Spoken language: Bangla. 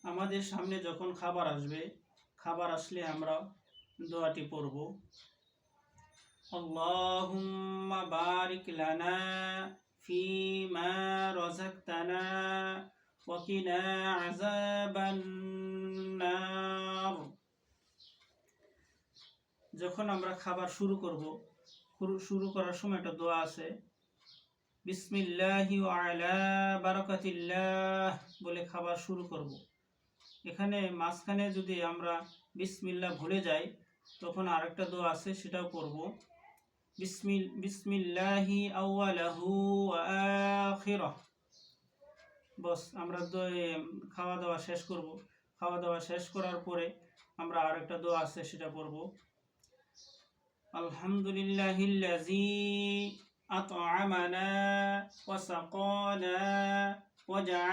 আমাদের সামনে যখন খাবার আসবে, খাবার আসলে আমরা দোয়াটি পড়ব, আল্লাহুম্মা বারিক লানা ফীমা রাযাকতানা ওয়া কিনা আযাবান নার। যখন আমরা খাবার শুরু করার সময় একটা দোয়া আছে, বিসমিল্লাহি ওয়া আলা বারাকাতিল্লাহ বলে খাবার শুরু করব। এখানে মাঝখানে যদি আমরা বিসমিল্লাহ ভুলে যাই, তখন আরেকটা দোয়া আছে, সেটাও পড়ব, বিসমিল্লাহি আউয়ালাহু ওয়া আখিরাহ। বস আমরা খাওয়া দাওয়া শেষ করব। খাওয়া দাওয়া শেষ করার পরে আমরা আরেকটা দোয়া আছে, সেটা পড়ব, আলহামদুলিল্লাহিল্লাযী আত'আমানা ওয়া সাকানা ওয়া